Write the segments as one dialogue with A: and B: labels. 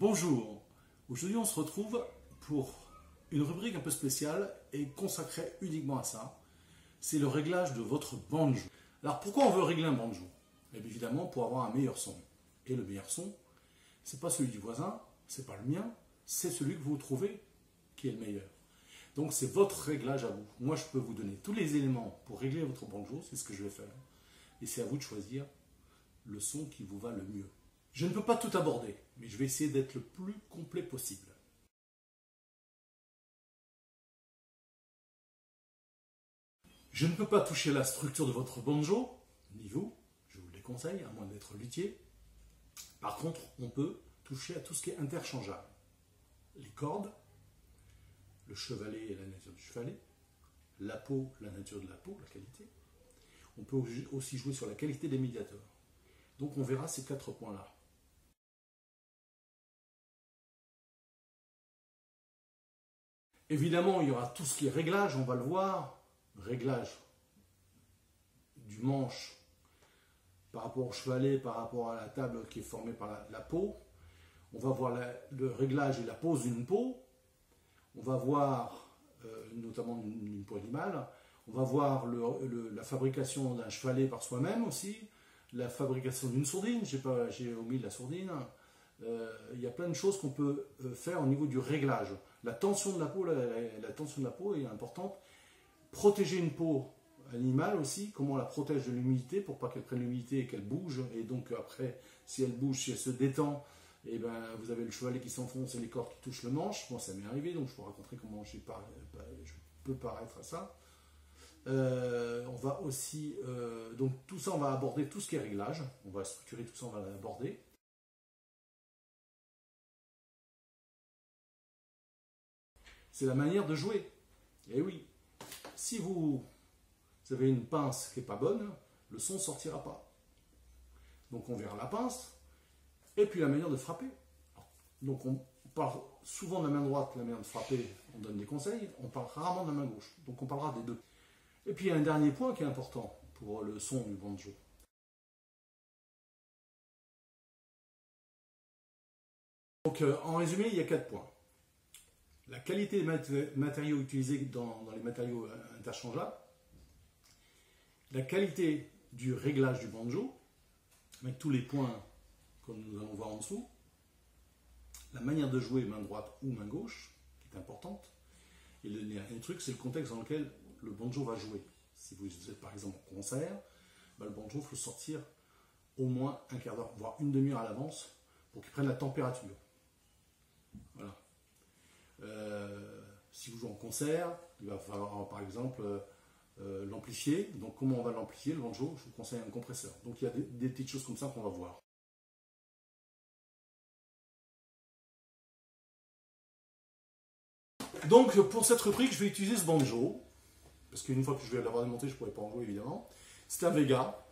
A: Bonjour, aujourd'hui on se retrouve pour une rubrique un peu spéciale et consacrée uniquement à ça. C'est le réglage de votre banjo. Alors pourquoi on veut régler un banjo? Eh bien, évidemment pour avoir un meilleur son. Et le meilleur son, c'est pas celui du voisin, c'est pas le mien, c'est celui que vous trouvez qui est le meilleur. Donc c'est votre réglage à vous. Moi je peux vous donner tous les éléments pour régler votre banjo, c'est ce que je vais faire. Et c'est à vous de choisir le son qui vous va le mieux. Je ne peux pas tout aborder, mais je vais essayer d'être le plus complet possible. Je ne peux pas toucher la structure de votre banjo, ni vous, je vous le déconseille, à moins d'être luthier. Par contre, on peut toucher à tout ce qui est interchangeable. Les cordes, le chevalet et la nature du chevalet, la peau, la nature de la peau, la qualité. On peut aussi jouer sur la qualité des médiateurs. Donc on verra ces 4 points-là. Évidemment, il y aura tout ce qui est réglage, on va le voir. Réglage du manche par rapport au chevalet, par rapport à la table qui est formée par la peau. On va voir le réglage et la pose d'une peau. On va voir notamment d'une peau animale. On va voir la fabrication d'un chevalet par soi-même aussi. La fabrication d'une sourdine, j'ai omis la sourdine. Il y a plein de choses qu'on peut faire au niveau du réglage. La tension de la peau, la tension de la peau est importante. Protéger une peau animale aussi, comment on la protège de l'humidité pour pas qu'elle prenne l'humidité et qu'elle bouge. Et donc après, si elle bouge, si elle se détend, et ben, vous avez le chevalet qui s'enfonce et les cordes qui touchent le manche. Moi, ça m'est arrivé, donc je vous raconterai comment je peux paraître à ça. On va aussi, donc tout ça, on va aborder tout ce qui est réglage. On va structurer tout ça, on va l'aborder. C'est la manière de jouer. Et oui, si vous avez une pince qui n'est pas bonne, le son ne sortira pas. Donc on verra la pince, et puis la manière de frapper. Donc on parle souvent de la main droite, la manière de frapper, on donne des conseils, on parle rarement de la main gauche. Donc on parlera des deux. Et puis il y a un dernier point qui est important pour le son du banjo. Donc en résumé, il y a 4 points. La qualité des matériaux utilisés dans les matériaux interchangeables, la qualité du réglage du banjo, avec tous les points comme nous allons voir en dessous, la manière de jouer main droite ou main gauche, qui est importante, et le dernier truc, c'est le contexte dans lequel le banjo va jouer. Si vous êtes par exemple en concert, le banjo, il faut sortir au moins un quart d'heure, voire une demi-heure à l'avance, pour qu'il prenne la température. Voilà. Si vous jouez en concert, il va falloir par exemple l'amplifier. Donc comment on va l'amplifier, le banjo? Je vous conseille un compresseur. Donc il y a des petites choses comme ça qu'on va voir. Donc pour cette rubrique, je vais utiliser ce banjo, parce qu'une fois que je vais l'avoir démonté, je ne pourrai pas en jouer évidemment. C'est un Vega,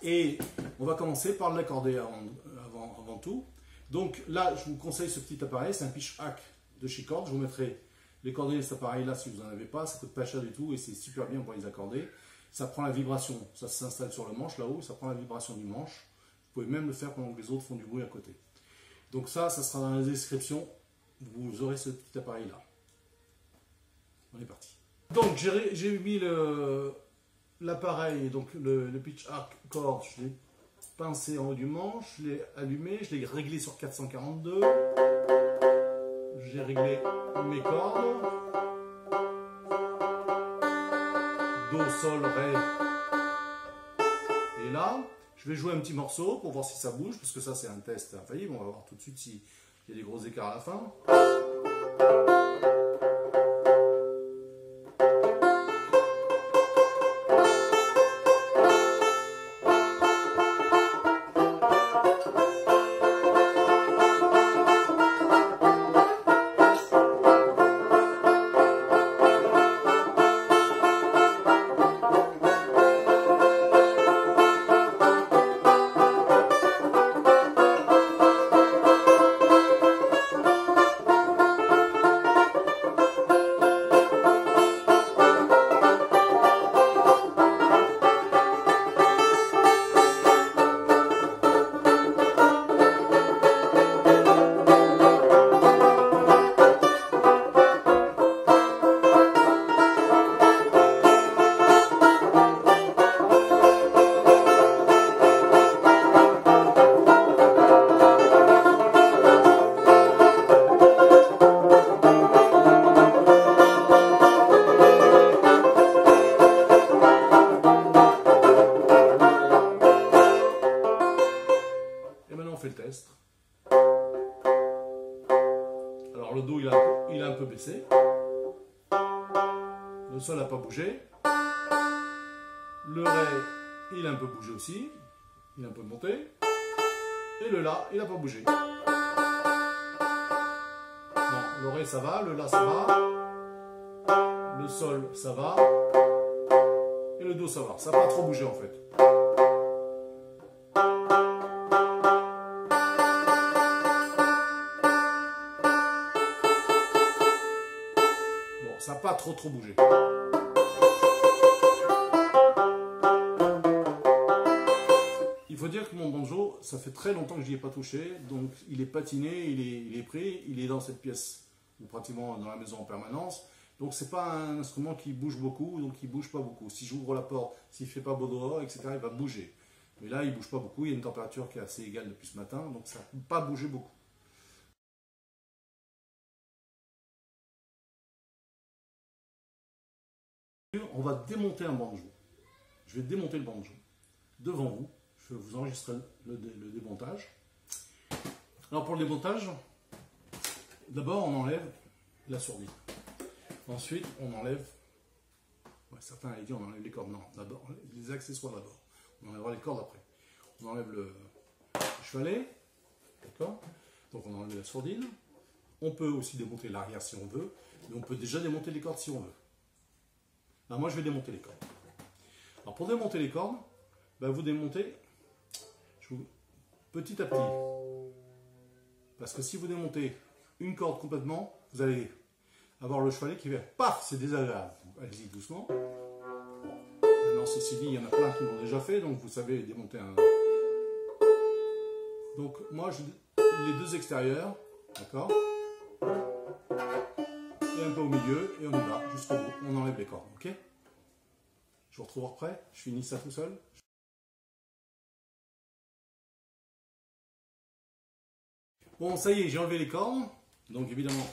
A: et on va commencer par l'accorder avant tout. Donc là, je vous conseille ce petit appareil, c'est un pitch hack de chez Korg. Je vous mettrai les coordonnées de cet appareil-là si vous n'en avez pas, ça coûte pas cher du tout et c'est super bien pour les accorder. Ça prend la vibration, ça s'installe sur le manche là-haut, ça prend la vibration du manche. Vous pouvez même le faire pendant que les autres font du bruit à côté. Donc ça sera dans la description, vous aurez ce petit appareil-là. On est parti. Donc j'ai mis l'appareil, donc le pitch hack Korg, je l'ai pincé en haut du manche, je l'ai allumé, je l'ai réglé sur 442. J'ai réglé mes cordes. Do, sol, ré. Et là, je vais jouer un petit morceau pour voir si ça bouge, parce que ça c'est un test infaillible. On va voir tout de suite s'il y a des gros écarts à la fin. fait le test. Alors le dos il a un peu baissé. Le sol n'a pas bougé. Le ré il a un peu bougé aussi. Il a un peu monté. Et le la il n'a pas bougé. Non, le ré ça va, le la ça va. Le sol ça va. Et le do ça va. Ça n'a pas trop bougé en fait. Ça n'a pas trop bougé. Il faut dire que mon banjo, ça fait très longtemps que je n'y ai pas touché, donc il est patiné, il est pris, il est dans cette pièce, ou pratiquement dans la maison en permanence. Donc c'est pas un instrument qui bouge beaucoup, donc il bouge pas beaucoup. Si j'ouvre la porte, s'il fait pas beau dehors, etc., il va bouger. Mais là, il bouge pas beaucoup, il y a une température qui est assez égale depuis ce matin, donc ça n'a pas bougé beaucoup. On va démonter un banjo. Je vais démonter le banjo devant vous. Je vais vous enregistrer le démontage. Alors pour le démontage, d'abord on enlève la sourdine. Ensuite on enlève, certains avaient dit on enlève les cordes. Non, d'abord les accessoires d'abord. On enlèvera les cordes après. On enlève le chevalet, d'accord. Donc on enlève la sourdine. On peut aussi démonter l'arrière si on veut, mais on peut déjà démonter les cordes si on veut. Alors moi je vais démonter les cordes. Alors pour démonter les cordes, vous démontez petit à petit. Parce que si vous démontez une corde complètement, vous allez avoir le chevalet qui va paf, c'est désagréable. Allez-y doucement. Maintenant ceci dit, il y en a plein qui l'ont déjà fait, donc vous savez démonter un. Donc moi les deux extérieurs, d'accord, et un peu au milieu, et on y va jusqu'au bout. On enlève les cordes, ok? Je vous retrouve après, je finis ça tout seul. Bon, ça y est, j'ai enlevé les cordes. Donc évidemment,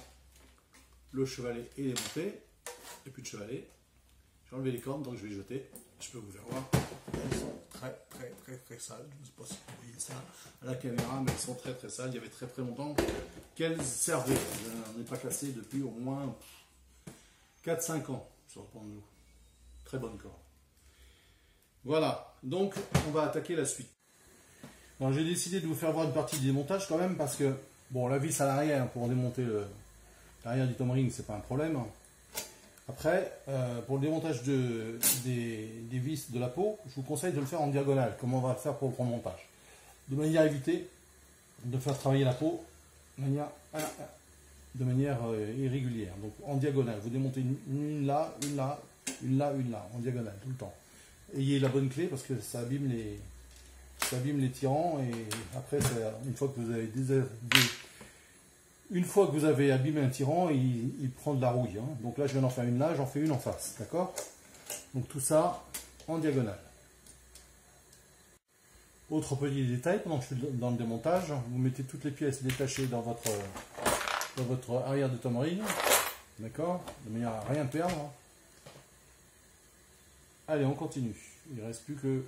A: le chevalet est démonté. Et plus de chevalet. J'ai enlevé les cordes, donc je vais jeter. Je peux vous faire voir. Elles sont très sales. Je ne sais pas si vous voyez ça à la caméra, mais elles sont très sales. Il y avait très longtemps qu'elles servaient. Je n'en ai pas cassé depuis au moins 4-5 ans sur le banjo. Très bonne corde. Voilà, donc on va attaquer la suite. J'ai décidé de vous faire voir une partie du démontage quand même parce que, bon, la vis à l'arrière pour démonter l'arrière du tom ring, c'est pas un problème. Après, pour le démontage des vis de la peau, je vous conseille de le faire en diagonale, comme on va le faire pour le grand montage. De manière à éviter de faire travailler la peau de manière irrégulière. Donc en diagonale, vous démontez une là, une là, une là, une là, en diagonale, tout le temps. Ayez la bonne clé parce que ça abîme les tirants et après une fois que vous avez abîmé un tirant, il prend de la rouille. Donc là je viens d'en faire une là, j'en fais une en face, d'accord? Donc tout ça en diagonale. Autre petit détail, pendant que je suis dans le démontage, vous mettez toutes les pièces détachées dans votre arrière de tom ring, d'accord? De manière à rien perdre. Allez, on continue. Il ne reste plus que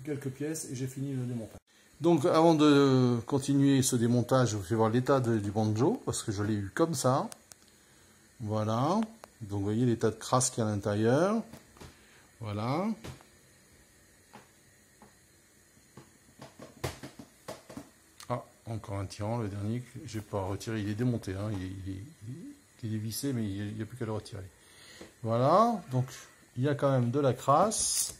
A: quelques pièces et j'ai fini le démontage. Donc avant de continuer ce démontage, je vous fais voir l'état du banjo, parce que je l'ai eu comme ça. Voilà. Donc vous voyez l'état de crasse qu'il y a à l'intérieur. Voilà. Ah, encore un tirant, le dernier, je n'ai pas retiré, il est démonté. Il est dévissé, mais il n'y a plus qu'à le retirer. Voilà, donc il y a quand même de la crasse.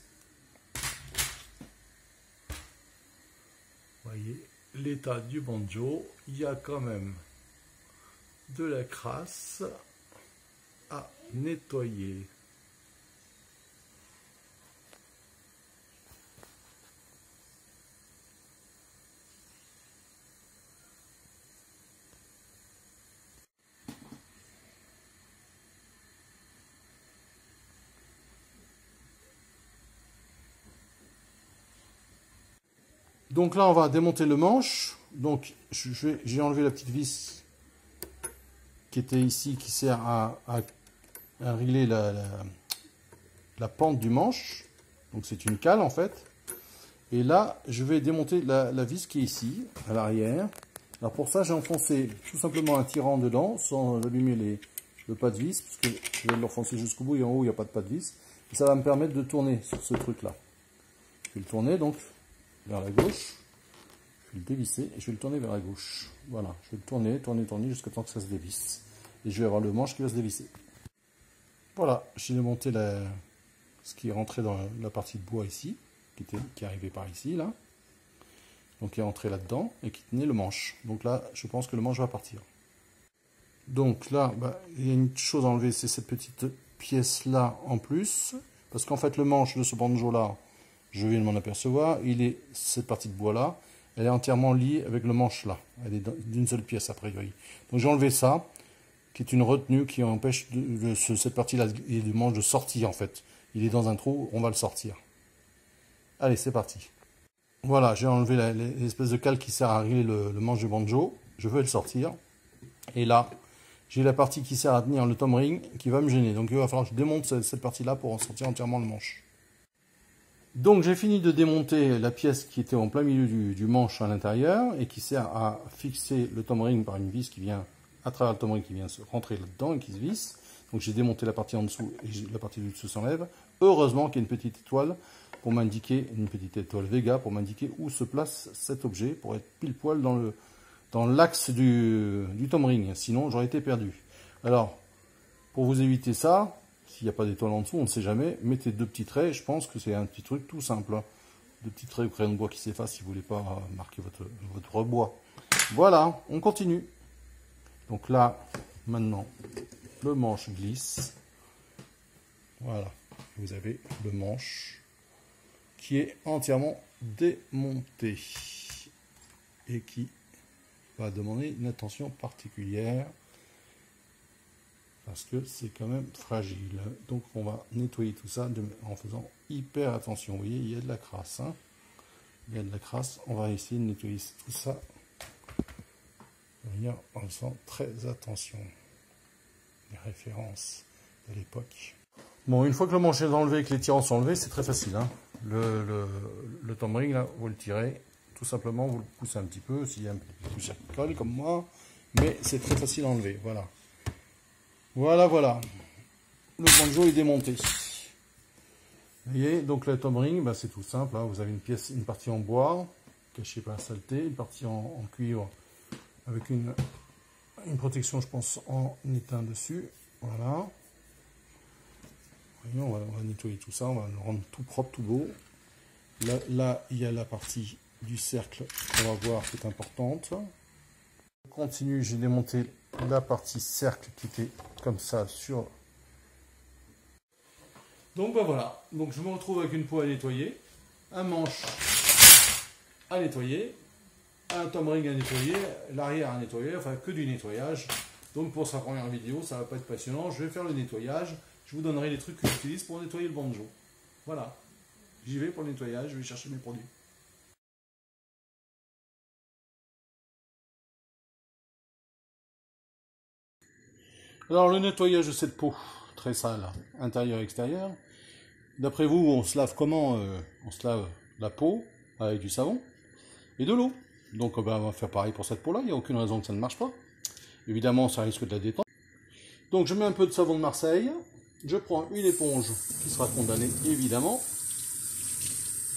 A: Vous voyez l'état du banjo, il y a quand même de la crasse à nettoyer. Donc là, on va démonter le manche. Donc, j'ai enlevé la petite vis qui était ici, qui sert à régler la pente du manche. Donc, c'est une cale en fait. Et là, je vais démonter la vis qui est ici, à l'arrière. Alors pour ça, j'ai enfoncé tout simplement un tirant dedans, sans allumer le pas de vis, parce que je vais l'enfoncer jusqu'au bout et en haut, il n'y a pas de pas de vis. Et ça va me permettre de tourner sur ce truc-là. Je vais le tourner donc vers la gauche. Je vais le dévisser et je vais le tourner vers la gauche. Voilà, je vais le tourner jusqu'à temps que ça se dévisse. Et je vais avoir le manche qui va se dévisser. Voilà, j'ai démonté ce qui est rentré dans la partie de bois ici, qui est arrivé par ici, là. Donc qui est rentré là-dedans et qui tenait le manche. Donc là, je pense que le manche va partir. Donc là, il y a une chose à enlever, c'est cette petite pièce-là en plus. Parce qu'en fait, le manche de ce banjo-là, je viens de m'en apercevoir, cette partie de bois-là, elle est entièrement liée avec le manche là. Elle est d'une seule pièce, a priori. Donc j'ai enlevé ça, qui est une retenue qui empêche cette partie-là du manche de sortir, en fait. Il est dans un trou, on va le sortir. Allez, c'est parti. Voilà, j'ai enlevé l'espèce de cale qui sert à régler le manche du banjo. Je veux le sortir. Et là, j'ai la partie qui sert à tenir le tom ring qui va me gêner. Donc il va falloir que je démonte cette partie-là pour en sortir entièrement le manche. Donc j'ai fini de démonter la pièce qui était en plein milieu du manche à l'intérieur et qui sert à fixer le tom ring par une vis qui vient à travers le tom ring qui vient se rentrer là-dedans et qui se visse. Donc j'ai démonté la partie en dessous et la partie du dessus s'enlève. Heureusement qu'il y a une petite étoile pour m'indiquer, une petite étoile Vega pour m'indiquer où se place cet objet pour être pile poil dans l'axe du tom ring. Sinon j'aurais été perdu. Alors pour vous éviter ça, s'il n'y a pas d'étoile en dessous, on ne sait jamais, mettez 2 petits traits. Je pense que c'est un petit truc tout simple. 2 petits traits au crayon de bois qui s'effacent si vous ne voulez pas marquer votre bois. Voilà, on continue. Donc là, maintenant, le manche glisse. Voilà, vous avez le manche qui est entièrement démonté et qui va demander une attention particulière parce que c'est quand même fragile. Donc on va nettoyer tout ça en faisant hyper attention. Vous voyez, il y a de la crasse. Hein, il y a de la crasse. On va essayer de nettoyer tout ça en faisant très attention. Les références de l'époque. Bon, une fois que le manche est enlevé et que les tirants sont enlevés, c'est très facile. Hein. Le tom ring, là, vous le tirez. Tout simplement, vous le poussez un petit peu, s'il y a un petit poussière qui colle, comme moi. Mais c'est très facile à enlever. Voilà. Voilà. Le banjo est démonté. Vous voyez, donc le tom ring, c'est tout simple. Hein. Vous avez une partie en bois, cachée par la saleté, une partie en cuivre, avec une protection, je pense, en étain dessus. Voilà. Voyez, on va nettoyer tout ça, on va le rendre tout propre, tout beau. Là, il y a la partie du cercle qu'on va voir qui est importante. Je continue, j'ai démonté la partie cercle qui était comme ça sur... Donc voilà, donc je me retrouve avec une peau à nettoyer, un manche à nettoyer, un tom ring à nettoyer, l'arrière à nettoyer, enfin que du nettoyage. Donc pour sa première vidéo, ça va pas être passionnant, je vais faire le nettoyage, je vous donnerai les trucs que j'utilise pour nettoyer le banjo. Voilà, j'y vais pour le nettoyage, je vais chercher mes produits. Alors le nettoyage de cette peau, très sale, intérieur et extérieur. D'après vous, on se lave comment? On se lave la peau avec du savon et de l'eau. Donc on va faire pareil pour cette peau-là, il n'y a aucune raison que ça ne marche pas. Évidemment, ça risque de la détendre. Donc je mets un peu de savon de Marseille, je prends une éponge qui sera condamnée évidemment.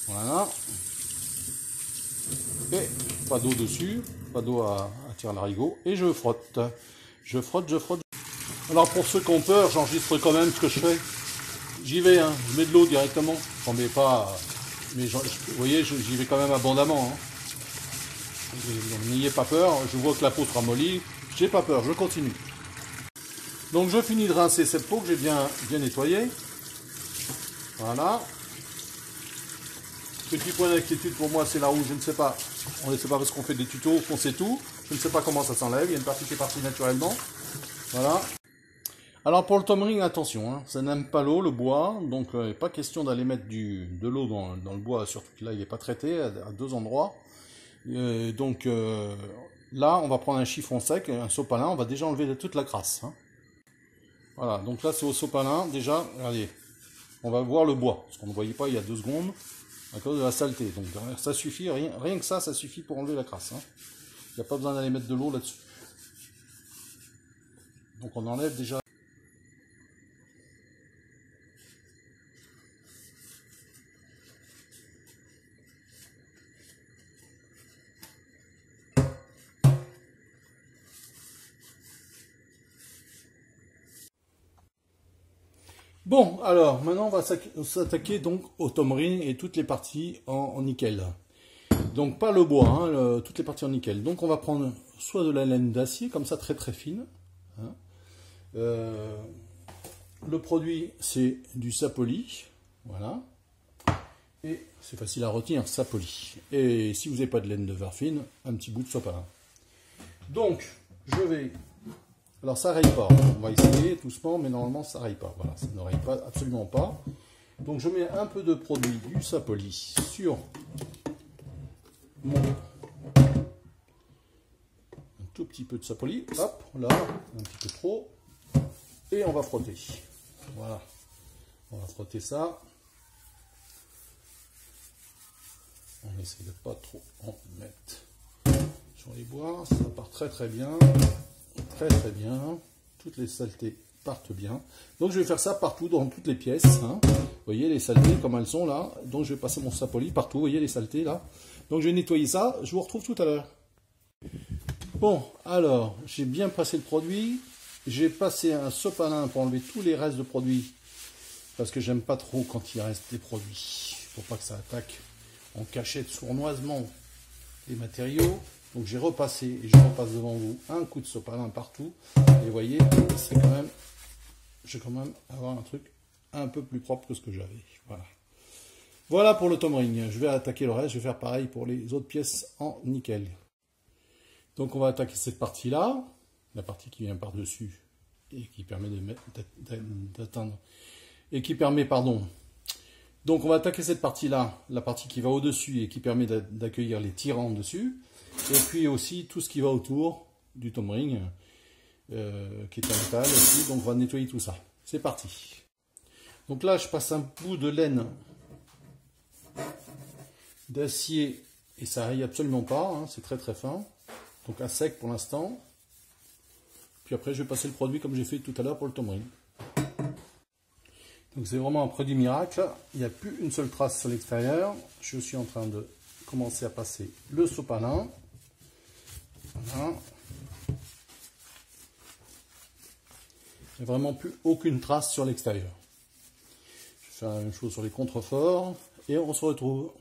A: Voilà. Et pas d'eau dessus, pas d'eau à tirer l'arigot, et je frotte. Je frotte. Alors pour ceux qui ont peur, j'enregistre quand même ce que je fais. J'y vais, hein, je mets de l'eau directement. J'en mets pas, mais vous voyez, j'y vais quand même abondamment. Hein. N'ayez pas peur, je vois que la peau se ramollit, j'ai pas peur, je continue. Donc je finis de rincer cette peau que j'ai bien nettoyée. Voilà. Petit point d'inquiétude pour moi, c'est là où je ne sais pas. On ne sait pas parce qu'on fait des tutos qu'on sait tout. Je ne sais pas comment ça s'enlève. Il y a une partie qui est partie naturellement. Voilà. Alors pour le tom ring, attention, hein, ça n'aime pas l'eau, le bois, donc pas question d'aller mettre de l'eau dans le bois, surtout que là il n'est pas traité à 2 endroits. Donc là on va prendre un chiffon sec, un sopalin, on va déjà enlever toute la crasse. Hein. Voilà, donc là c'est au sopalin, déjà, regardez, on va voir le bois, parce qu'on ne voyait pas il y a 2 secondes.
B: à cause de la saleté. Donc ça suffit, rien que ça suffit pour enlever la crasse. Hein. Il n'y a pas besoin d'aller mettre de l'eau là-dessus. Donc on enlève déjà. Bon, alors maintenant on va s'attaquer donc au tom ring et toutes les parties en nickel. Donc pas le bois, hein, toutes les parties en nickel. Donc on va prendre soit de la laine d'acier, comme ça très très fine. Hein. Le produit c'est du sapoli, voilà. Et c'est facile à retenir, sapoli. Et si vous n'avez pas de laine de verre fine, un petit bout de sopalin. Donc je vais... Alors ça raye pas, on va essayer doucement, mais normalement ça raye pas. Voilà, ça ne raye pas, absolument pas. Donc je mets un peu de produit du sapoli sur mon... un tout petit peu de sapoli, hop, là, un petit peu trop. Et on va frotter. Voilà, on va frotter ça. On essaie de pas trop en mettre sur les bois, ça part très très bien. Très très bien, toutes les saletés partent bien. Donc je vais faire ça partout dans toutes les pièces. Hein. Vous voyez les saletés comme elles sont là. Donc je vais passer mon sapoli partout. Vous voyez les saletés là. Donc je vais nettoyer ça. Je vous retrouve tout à l'heure. Bon, alors j'ai bien passé le produit. J'ai passé un sopalin pour enlever tous les restes de produits. Parce que j'aime pas trop quand il reste des produits. Pour pas que ça attaque en cachette sournoisement les matériaux. Donc j'ai repassé et je repasse devant vous un coup de sopalin partout. Et vous voyez, c'est quand même, je vais quand même avoir un truc un peu plus propre que ce que j'avais. Voilà. Voilà pour le tom ring. Je vais attaquer le reste. Je vais faire pareil pour les autres pièces en nickel. Donc on va attaquer cette partie-là, la partie qui vient par-dessus et qui permet d'atteindre et qui permet, pardon. Donc on va attaquer cette partie-là, la partie qui va au-dessus et qui permet d'accueillir les tirants dessus. Et puis aussi tout ce qui va autour du tom ring, qui est en métal aussi. Donc on va nettoyer tout ça. C'est parti. Donc là je passe un bout de laine d'acier et ça raye absolument pas. Hein, c'est très très fin. Donc à sec pour l'instant. Puis après je vais passer le produit comme j'ai fait tout à l'heure pour le tom ring. Donc c'est vraiment un produit miracle. Il n'y a plus une seule trace sur l'extérieur. Je suis en train de commencer à passer le sopalin. Voilà. Il n'y a vraiment plus aucune trace sur l'extérieur. Je vais faire la même chose sur les contreforts et on se retrouve.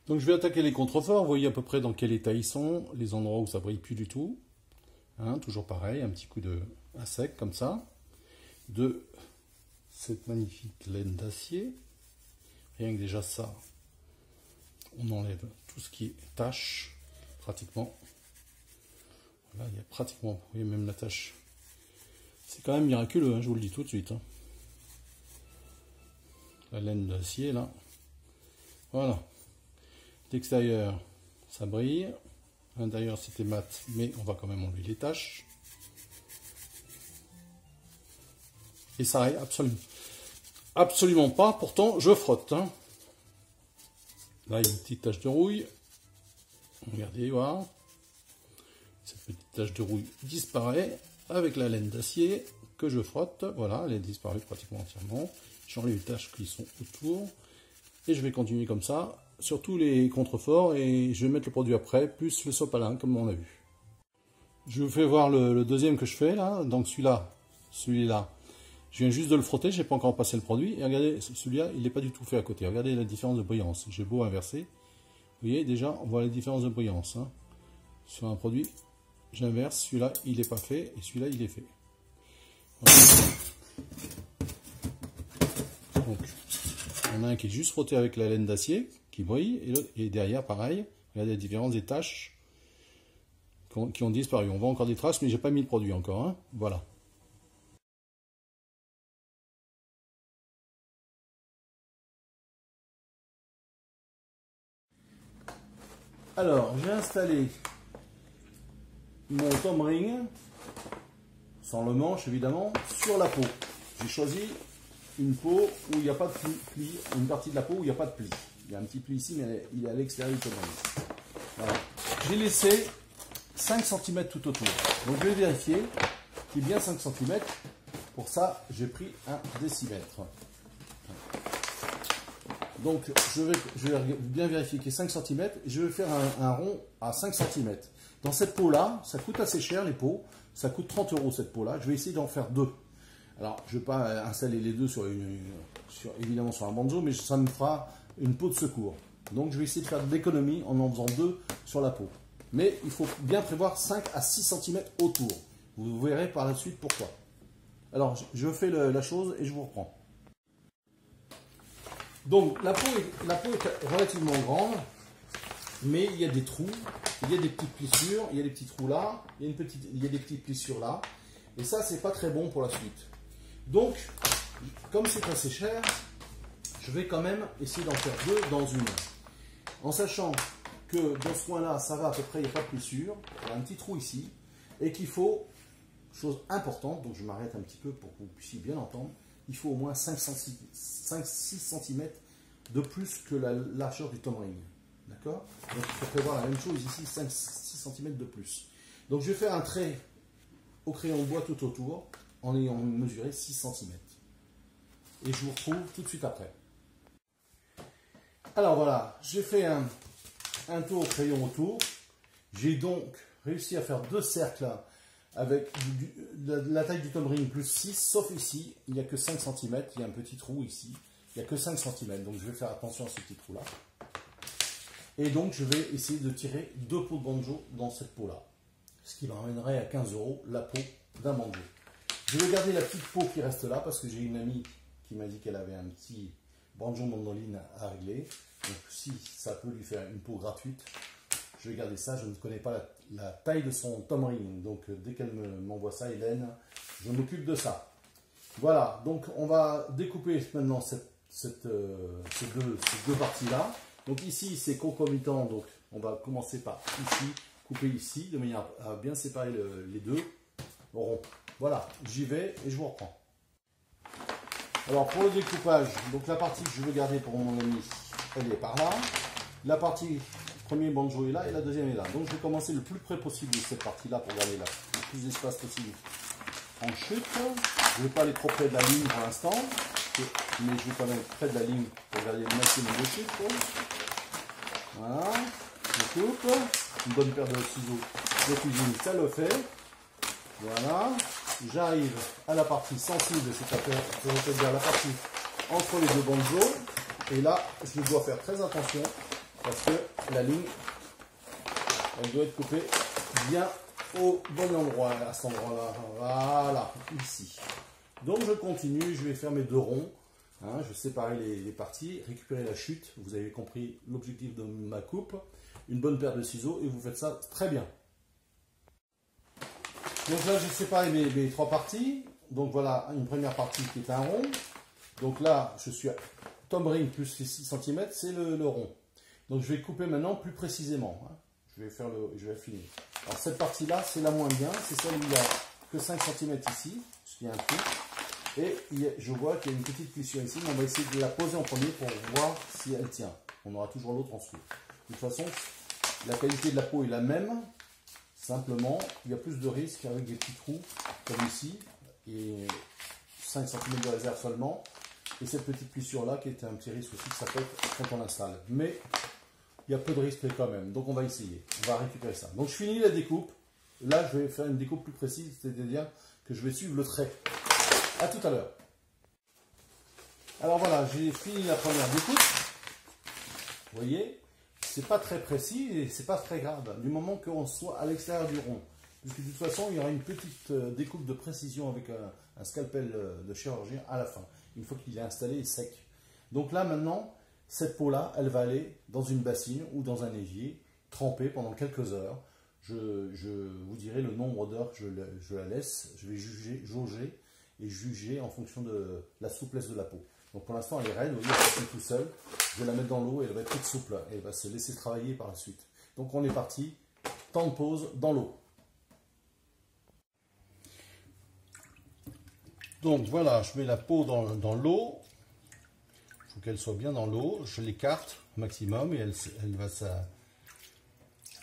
B: Donc je vais attaquer les contreforts. Vous voyez à peu près dans quel état ils sont, les endroits où ça brille plus du tout. Hein, toujours pareil, un petit coup de à sec comme ça. De cette magnifique laine d'acier. Rien que déjà ça, on enlève tout ce qui est tache. Pratiquement. Là, il y a pratiquement, vous voyez même la tâche. C'est quand même miraculeux, hein, je vous le dis tout de suite. Hein. La laine d'acier, là. Voilà. L'extérieur, ça brille. L'intérieur, c'était mat, mais on va quand même enlever les taches. Et ça raye absolument pas. Pourtant, je frotte. Hein. Là, il y a une petite tache de rouille. Regardez, voilà. Cette petite tache de rouille disparaît avec la laine d'acier que je frotte. Voilà, elle est disparue pratiquement entièrement. J'enlève les taches qui sont autour. Et je vais continuer comme ça sur tous les contreforts. Et je vais mettre le produit après, plus le sopalin, comme on a vu. Je vous fais voir le deuxième que je fais là. Donc celui-là. Je viens juste de le frotter, je n'ai pas encore passé le produit. Et regardez, celui-là, il n'est pas du tout fait à côté. Regardez la différence de brillance. J'ai beau inverser. Vous voyez, déjà, on voit la différence de brillance. Hein. Sur un produit, j'inverse. Celui-là, il n'est pas fait. Et celui-là, il est fait. Voilà. Donc, on a un qui est juste frotté avec la laine d'acier, qui brille. Et derrière, pareil. Regardez la différence des taches qui ont disparu. On voit encore des traces, mais j'ai pas mis le produit encore. Hein. Voilà. Alors, j'ai installé mon tom ring, sans le manche évidemment, sur la peau. J'ai choisi une peau où il n'y a pas de pli, une partie de la peau où il n'y a pas de pli. Il y a un petit pli ici, mais il est à l'extérieur du tomberin. Voilà. J'ai laissé 5 cm tout autour. Donc je vais vérifier qu'il y ait bien 5 cm. Pour ça, j'ai pris un décimètre. Donc je vais bien vérifier qu'il y ait 5 cm. Je vais faire un rond à 5 cm. Dans cette peau-là, ça coûte assez cher les peaux. Ça coûte 30 € cette peau-là. Je vais essayer d'en faire 2. Alors, je ne vais pas installer les deux évidemment sur un banjo, mais ça me fera une peau de secours. Donc, je vais essayer de faire de l'économie en faisant 2 sur la peau. Mais il faut bien prévoir 5 à 6 cm autour. Vous verrez par la suite pourquoi. Alors, je fais la chose et je vous reprends. Donc, la peau est relativement grande, mais il y a des trous, il y a des petites plissures, il y a des petits trous là, il y a des petites plissures là. Et ça, c'est pas très bon pour la suite. Donc, comme c'est assez cher, je vais quand même essayer d'en faire 2 dans une. En sachant que dans ce coin-là, ça va à peu près, il n'y a pas de plissure. Il y a un petit trou ici. Et qu'il faut, chose importante, donc je m'arrête un petit peu pour que vous puissiez bien entendre, il faut au moins 5-6 cm de plus que la largeur du tom ring. D'accord? Donc il faut prévoir la même chose ici, 5-6 cm de plus. Donc je vais faire un trait au crayon de bois tout autour, en ayant mesuré 6 cm. Et je vous retrouve tout de suite après. Alors voilà, j'ai fait un tour au crayon autour. J'ai donc réussi à faire 2 cercles avec la taille du tom ring plus 6, sauf ici, il n'y a que 5 cm, il y a un petit trou ici, il n'y a que 5 cm, donc je vais faire attention à ce petit trou là. Et donc je vais essayer de tirer 2 peaux de banjo dans cette peau là, ce qui m'emmènerait à 15 € la peau d'un banjo. Je vais garder la petite peau qui reste là parce que j'ai une amie qui m'a dit qu'elle avait un petit banjo mandoline à régler. Donc si ça peut lui faire une peau gratuite, je vais garder ça. Je ne connais pas la taille de son tom ring. Donc dès qu'elle m'envoie ça, Hélène, je m'occupe de ça. Voilà, donc on va découper maintenant ces deux parties-là. Donc ici c'est concomitant, donc on va commencer par ici, couper ici, de manière à bien séparer les deux. Bon, voilà, j'y vais et je vous reprends. Alors pour le découpage, donc la partie que je veux garder pour mon ami, elle est par là. La partie premier banjo est là et la deuxième est là. Donc je vais commencer le plus près possible de cette partie-là pour garder le plus d'espace possible en chute. Je ne vais pas aller trop près de la ligne pour l'instant, mais je vais quand même près de la ligne pour garder le maximum de chute. Voilà, je coupe. Une bonne paire de ciseaux de cuisine, ça le fait. Voilà, j'arrive à la partie sensible, c'est-à-dire la partie entre les deux banjos. Et là, je dois faire très attention parce que la ligne, elle doit être coupée bien au bon endroit, à cet endroit-là. Voilà, ici. Donc je continue, je vais faire mes 2 ronds. Hein, je vais séparer les parties, récupérer la chute. Vous avez compris l'objectif de ma coupe. Une bonne paire de ciseaux et vous faites ça très bien. Donc là, j'ai séparé mes 3 parties. Donc voilà, une première partie qui est un rond. Donc là, je suis à tom ring plus les 6 cm, c'est le rond. Donc je vais couper maintenant plus précisément. Hein. Je vais affiner. Alors cette partie-là, c'est la moins bien. C'est celle où il n'y a que 5 cm ici, parce qu'il y a un trou. Et je vois qu'il y a une petite plissure ici. Mais on va essayer de la poser en premier pour voir si elle tient. On aura toujours l'autre en dessous. De toute façon, la qualité de la peau est la même. Simplement, il y a plus de risques avec des petits trous comme ici. Et 5 cm de réserve seulement. Et cette petite plissure là qui est un petit risque aussi que ça pète quand on l'installe. Mais il y a peu de risques quand même. Donc on va essayer. On va récupérer ça. Donc je finis la découpe. Là, je vais faire une découpe plus précise. C'est-à-dire que je vais suivre le trait. A tout à l'heure. Alors voilà, j'ai fini la première découpe. Vous voyez, c'est pas très précis et c'est pas très grave. Du moment qu'on soit à l'extérieur du rond. Puisque de toute façon, il y aura une petite découpe de précision avec un scalpel de chirurgien à la fin. Une fois qu'il est installé et sec. Donc là maintenant, cette peau-là, elle va aller dans une bassine ou dans un évier, trempée pendant quelques heures. Je vous dirai le nombre d'heures que je la laisse. Je vais jauger et juger en fonction de la souplesse de la peau. Donc pour l'instant, elle est raide, vous voyez, elle est tout seule. Je vais la mettre dans l'eau et elle va être toute souple. Et elle va se laisser travailler par la suite. Donc on est parti. Temps de pause dans l'eau. Donc voilà, je mets la peau dans l'eau. Il faut qu'elle soit bien dans l'eau. Je l'écarte au maximum et elle va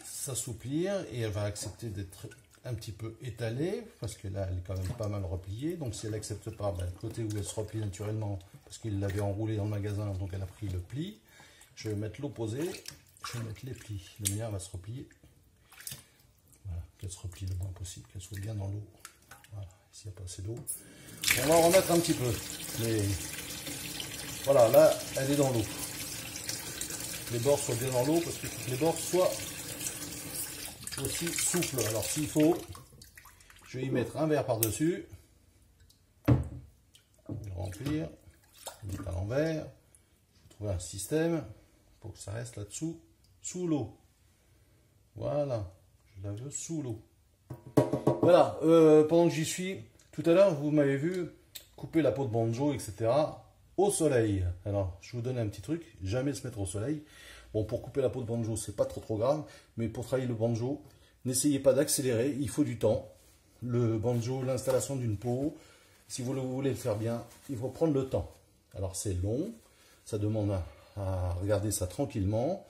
B: s'assouplir et elle va accepter d'être un petit peu étalée parce que là elle est quand même pas mal repliée. Donc si elle n'accepte pas, ben, le côté où elle se replie naturellement parce qu'il l'avait enroulée dans le magasin, donc elle a pris le pli. Je vais mettre l'opposé, je vais mettre les plis. De manière elle va se replier. Voilà, qu'elle se replie le moins possible, qu'elle soit bien dans l'eau. Voilà, ici il n'y a pas assez d'eau. On va en remettre un petit peu. Mais voilà, là elle est dans l'eau. Les bords soient bien dans l'eau parce qu'il faut que les bords soient aussi souple. Alors s'il faut, je vais y mettre un verre par-dessus, le remplir, le mettre à l'envers, trouver un système pour que ça reste là-dessous, sous l'eau. Voilà, je la veux sous l'eau. Voilà, pendant que j'y suis, tout à l'heure vous m'avez vu couper la peau de banjo, etc. au soleil. Alors je vous donne un petit truc, jamais se mettre au soleil. Bon, pour couper la peau de banjo, c'est pas trop grave, mais pour travailler le banjo, n'essayez pas d'accélérer, il faut du temps. Le banjo, l'installation d'une peau, si vous voulez le faire bien, il faut prendre le temps. Alors c'est long, ça demande à regarder ça tranquillement.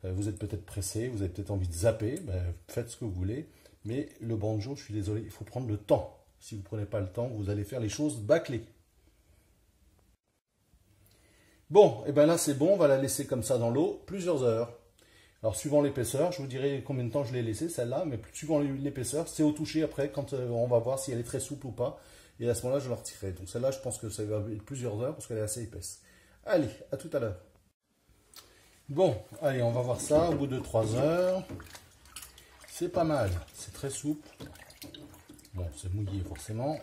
B: Vous êtes peut-être pressé, vous avez peut-être envie de zapper, ben, faites ce que vous voulez. Mais le banjo, je suis désolé, il faut prendre le temps. Si vous ne prenez pas le temps, vous allez faire les choses bâclées. Bon, et bien là c'est bon, on va la laisser comme ça dans l'eau plusieurs heures. Alors suivant l'épaisseur, je vous dirai combien de temps je l'ai laissée celle-là, mais suivant l'épaisseur, c'est au toucher après quand on va voir si elle est très souple ou pas. Et à ce moment-là, je la retirerai. Donc celle-là, je pense que ça va être plusieurs heures parce qu'elle est assez épaisse. Allez, à tout à l'heure. Bon, allez, on va voir ça au bout de 3 heures. C'est pas mal, c'est très souple. Bon, c'est mouillé forcément.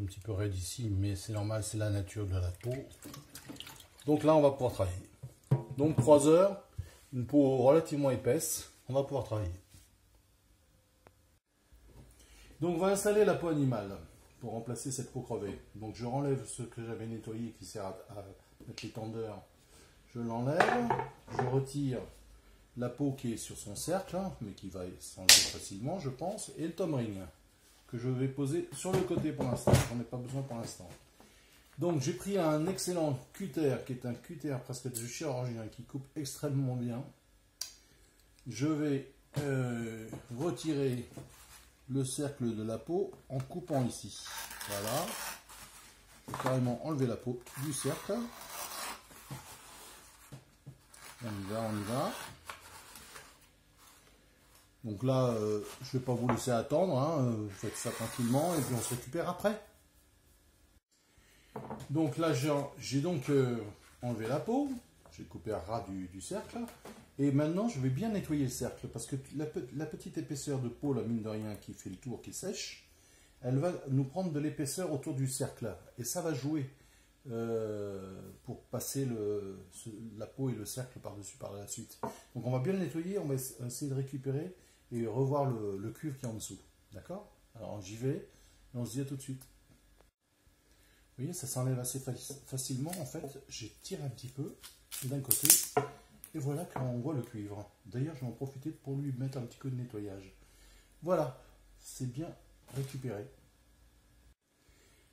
B: Un petit peu raide ici, mais c'est normal, c'est la nature de la peau. Donc là, on va pouvoir travailler. Donc 3 heures, une peau relativement épaisse, on va pouvoir travailler. Donc on va installer la peau animale pour remplacer cette peau crevée. Donc je renlève ce que j'avais nettoyé qui sert à mettre les tendeurs. Je l'enlève, je retire la peau qui est sur son cercle, hein, mais qui va s'enlever facilement, je pense, et le tom ring que je vais poser sur le côté pour l'instant. J'en ai pas besoin pour l'instant. Donc j'ai pris un excellent cutter, qui est un cutter presque de chirurgien, qui coupe extrêmement bien. Je vais retirer le cercle de la peau en coupant ici. Voilà. Je vais carrément enlever la peau du cercle. On y va, on y va. Donc là, je ne vais pas vous laisser attendre, hein, vous faites ça tranquillement et puis on se récupère après. Donc là, j'ai donc enlevé la peau, j'ai coupé à ras du cercle, et maintenant je vais bien nettoyer le cercle parce que la petite épaisseur de peau, la mine de rien, qui fait le tour, qui sèche, elle va nous prendre de l'épaisseur autour du cercle et ça va jouer pour passer la peau et le cercle par-dessus par la suite. Donc on va bien le nettoyer, on va essayer de récupérer et revoir le cuivre qui est en dessous. D'accord? Alors j'y vais et on se dit à tout de suite. Vous voyez, ça s'enlève assez facilement. En fait, j'étire un petit peu d'un côté et voilà qu'on voit le cuivre. D'ailleurs, je vais en profiter pour lui mettre un petit coup de nettoyage. Voilà, c'est bien récupéré.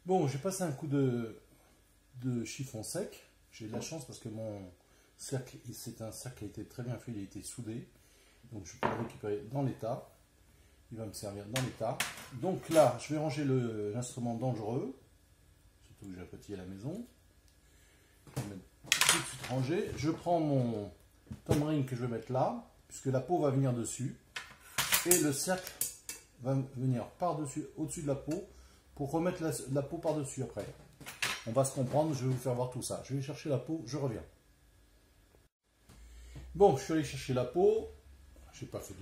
B: Bon, j'ai passé un coup de chiffon sec. J'ai de la chance parce que mon cercle, c'est un cercle qui a été très bien fait, il a été soudé. Donc je peux le récupérer dans l'état. Il va me servir dans l'état. Donc là, je vais ranger l'instrument dangereux. Surtout que j'ai un petit à la maison. Je vais mettre tout de suite rangé. Je prends mon tom ring que je vais mettre là, puisque la peau va venir dessus. Et le cercle va venir par-dessus, au-dessus de la peau, pour remettre la peau par-dessus après. On va se comprendre, je vais vous faire voir tout ça. Je vais chercher la peau, je reviens. Bon, je suis allé chercher la peau. J'ai pas fait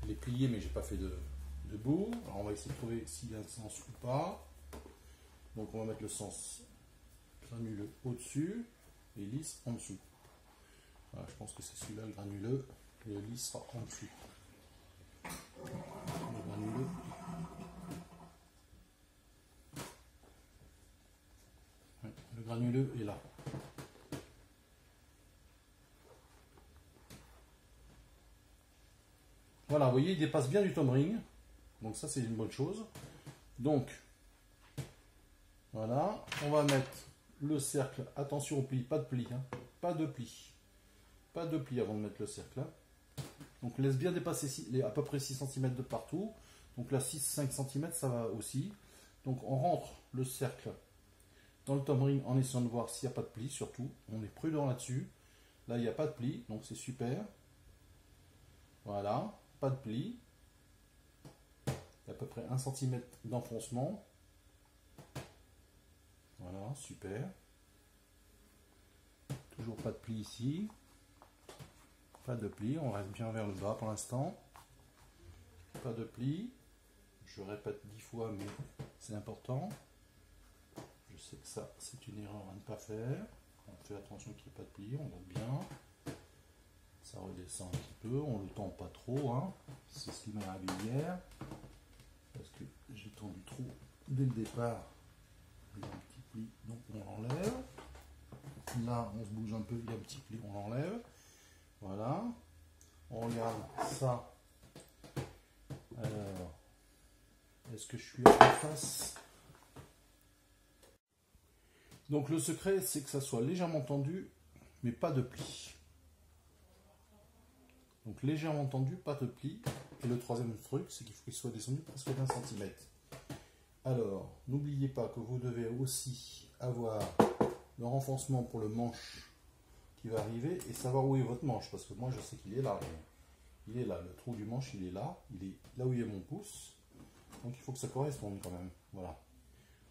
B: elle est pliée, mais j'ai pas fait de bout. Alors on va essayer de trouver s'il y a un sens ou pas. Donc on va mettre le sens granuleux au-dessus et lisse en dessous. Voilà, je pense que c'est celui-là le granuleux et le lisse sera en dessous. Le granuleux. Ouais, le granuleux est là. Voilà, vous voyez, il dépasse bien du tom ring. Donc ça, c'est une bonne chose. Donc, Voilà, on va mettre le cercle. Attention au pli, pas de pli, hein. Pas de pli. Pas de pli avant de mettre le cercle. Hein. Donc laisse bien dépasser à peu près 6 cm de partout. Donc là 6-5 cm ça va aussi. Donc on rentre le cercle dans le thumb ring en essayant de voir s'il n'y a pas de pli surtout. On est prudent là-dessus. Là il n'y a pas de pli, donc c'est super. Voilà, pas de pli. Il y a à peu près 1 cm d'enfoncement. Voilà, super. Toujours pas de pli ici. Pas de pli, on reste bien vers le bas pour l'instant. Pas de pli. Je répète 10 fois, mais c'est important. Je sais que ça, c'est une erreur à ne pas faire. On fait attention qu'il n'y ait pas de pli, on note bien. Ça redescend un petit peu, on ne le tend pas trop. Hein. C'est ce qui m'est arrivé hier. Parce que j'ai tendu trop dès le départ. Il y a un petit pli, donc on l'enlève. Là, on se bouge un peu, il y a un petit pli, on l'enlève. Voilà. On regarde ça. Alors, est-ce que je suis en face? Donc le secret, c'est que ça soit légèrement tendu, mais pas de pli. Donc légèrement tendu, pas de pli. Et le troisième truc, c'est qu'il faut qu'il soit descendu presque d'1 cm. Alors, n'oubliez pas que vous devez aussi avoir le renforcement pour le manche qui va arriver et savoir où est votre manche. Parce que moi, je sais qu'il est là. Il est là, le trou du manche, il est là où il y a mon pouce. Donc il faut que ça corresponde quand même. Voilà.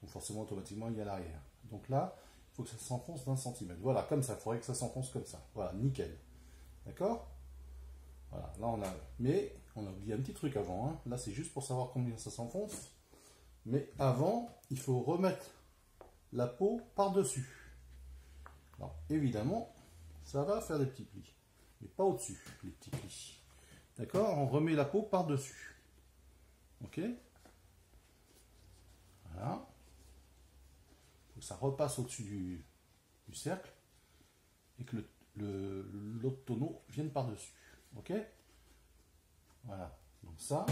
B: Donc forcément, automatiquement, il y a l'arrière. Donc là, il faut que ça s'enfonce d'1 cm. Voilà, comme ça. Il faudrait que ça s'enfonce comme ça. Voilà, nickel. D'accord? Voilà, là on a. Mais on a oublié un petit truc avant. Hein. Là, c'est juste pour savoir combien ça s'enfonce. Mais avant, il faut remettre la peau par-dessus. Alors, évidemment, ça va faire des petits plis. Mais pas au-dessus, les petits plis. D'accord? On remet la peau par-dessus. Ok? Voilà. Il faut que ça repasse au-dessus du cercle et que l'autre tonneau vienne par-dessus. Ok? Voilà. Donc ça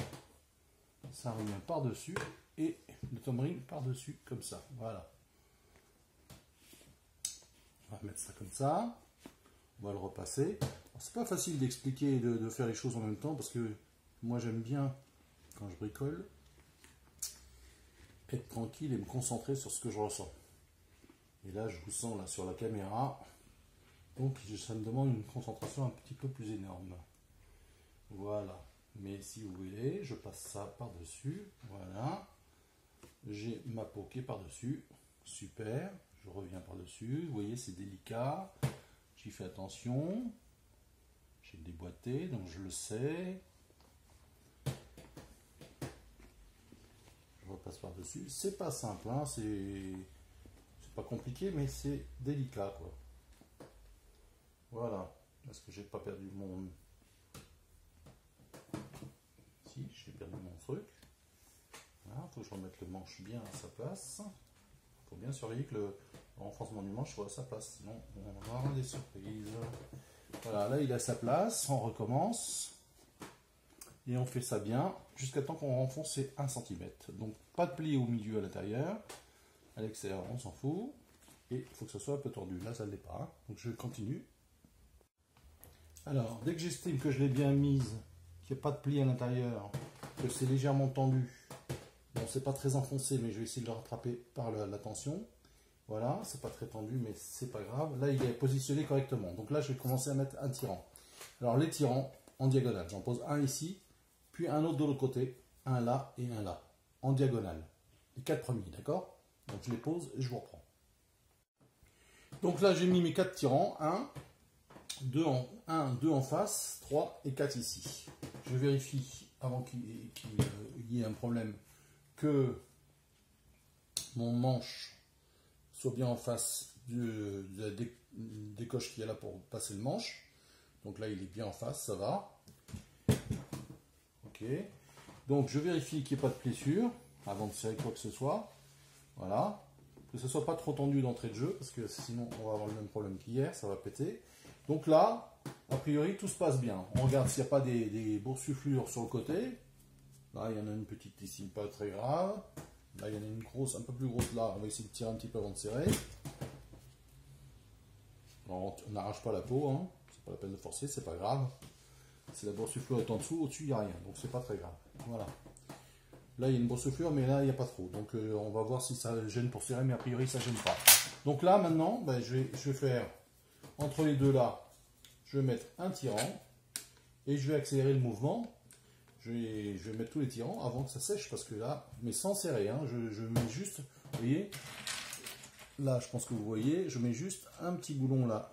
B: revient par-dessus et le thumb ring par-dessus comme ça. Voilà. On va mettre ça comme ça. On va le repasser. C'est pas facile d'expliquer et de faire les choses en même temps parce que moi j'aime bien, quand je bricole, être tranquille et me concentrer sur ce que je ressens. Et là, je vous sens là sur la caméra. Donc ça me demande une concentration un petit peu plus énorme. Voilà. Mais si vous voulez, je passe ça par-dessus. Voilà. J'ai ma peau qui est par-dessus. Super. Je reviens par-dessus. Vous voyez, c'est délicat. J'y fais attention. J'ai déboîté, donc je le sais. Je repasse par-dessus. C'est pas simple, hein. C'est pas compliqué, mais c'est délicat, quoi. Voilà. Est-ce que j'ai pas perdu mon... Si, j'ai perdu mon truc. Voilà, faut que je remette le manche bien à sa place. Il faut bien surveiller que le renforcement du manche soit à sa place, sinon on va avoir des surprises. Voilà, là il est à sa place, on recommence. Et on fait ça bien, jusqu'à temps qu'on renfonce ces 1 cm. Donc pas de pli au milieu à l'intérieur. À l'extérieur, on s'en fout. Et il faut que ce soit un peu tordu. Là, ça ne l'est pas. Hein. Donc je continue. Alors, dès que j'estime que je l'ai bien mise, qu'il n'y a pas de pli à l'intérieur, que c'est légèrement tendu, bon, c'est pas très enfoncé, mais je vais essayer de le rattraper par la tension. Voilà, c'est pas très tendu, mais c'est pas grave. Là, il est positionné correctement. Donc là, je vais commencer à mettre un tirant. Alors, les tirants en diagonale. J'en pose un ici, puis un autre de l'autre côté. Un là et un là. En diagonale. Les 4 premiers, d'accord? Donc, je les pose et je vous reprends. Donc là, j'ai mis mes 4 tirants. 1, 2 en face, 3 et 4 ici. Je vérifie, avant qu'il y ait un problème, que mon manche soit bien en face de la décoche qui est là pour passer le manche. Donc là, il est bien en face, ça va. Ok. Donc, je vérifie qu'il n'y ait pas de plissure avant de serrer quoi que ce soit. Voilà. Que ce ne soit pas trop tendu d'entrée de jeu, parce que sinon, on va avoir le même problème qu'hier, ça va péter. Donc là, a priori, tout se passe bien. On regarde s'il n'y a pas des boursouflures sur le côté. Là, il y en a une petite ici, pas très grave. Là, il y en a une grosse, un peu plus grosse là. On va essayer de tirer un petit peu avant de serrer. Alors, on n'arrache pas la peau, hein. C'est pas la peine de forcer, c'est pas grave. Si la boursouflure est en dessous, au-dessus, il n'y a rien. Donc, c'est pas très grave. Voilà. Là, il y a une boursouflure, mais là, il n'y a pas trop. Donc, on va voir si ça gêne pour serrer, mais a priori, ça ne gêne pas. Donc là, maintenant, ben, je vais faire, entre les deux là, je vais mettre un tirant et je vais accélérer le mouvement. Je vais mettre tous les tirants avant que ça sèche, parce que là, mais sans serrer, hein, je mets juste, vous voyez, là, je pense que vous voyez, je mets juste un petit boulon là,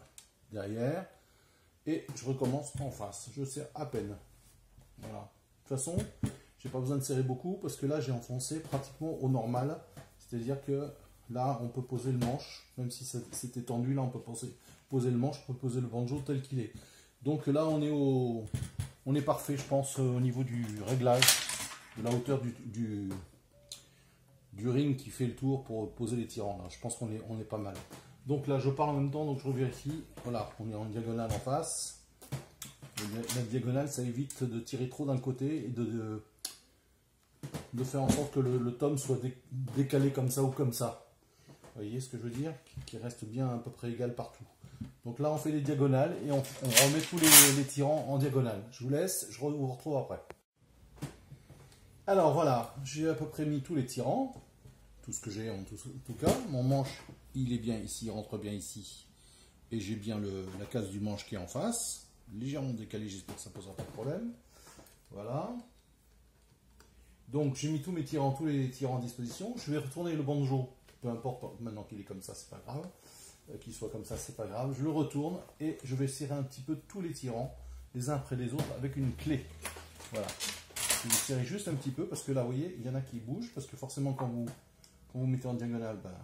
B: derrière, et je recommence en face. Je serre à peine. Voilà. De toute façon, j'ai pas besoin de serrer beaucoup, parce que là, j'ai enfoncé pratiquement au normal. C'est-à-dire que là, on peut poser le manche, même si c'était tendu, là, on peut poser le manche, on peut poser le banjo tel qu'il est. Donc là, on est parfait, je pense, au niveau du réglage, de la hauteur du ring qui fait le tour pour poser les tirants. Là. Je pense qu'on est pas mal. Donc là, je parle en même temps, donc je revérifie. Voilà, on est en diagonale en face. La diagonale, ça évite de tirer trop d'un côté et de faire en sorte que le tome soit décalé comme ça ou comme ça. Vous voyez ce que je veux dire? Qu'il reste bien à peu près égal partout. Donc là, on fait les diagonales et on remet tous les tirants en diagonale. Je vous laisse, je vous retrouve après. Alors voilà, j'ai à peu près mis tous les tirants, tout ce que j'ai en tout cas. Mon manche, il est bien ici, il rentre bien ici. Et j'ai bien la case du manche qui est en face. Légèrement décalé, j'espère que ça ne posera pas de problème. Voilà. Donc j'ai mis tous les tirants en disposition. Je vais retourner le banjo, peu importe, maintenant qu'il est comme ça, c'est pas grave. Qu'il soit comme ça, c'est pas grave. Je le retourne et je vais serrer un petit peu tous les tirants, les uns après les autres, avec une clé. Voilà. Je vais serrer juste un petit peu, parce que là, vous voyez, il y en a qui bougent, parce que forcément, quand vous mettez en diagonale, ben,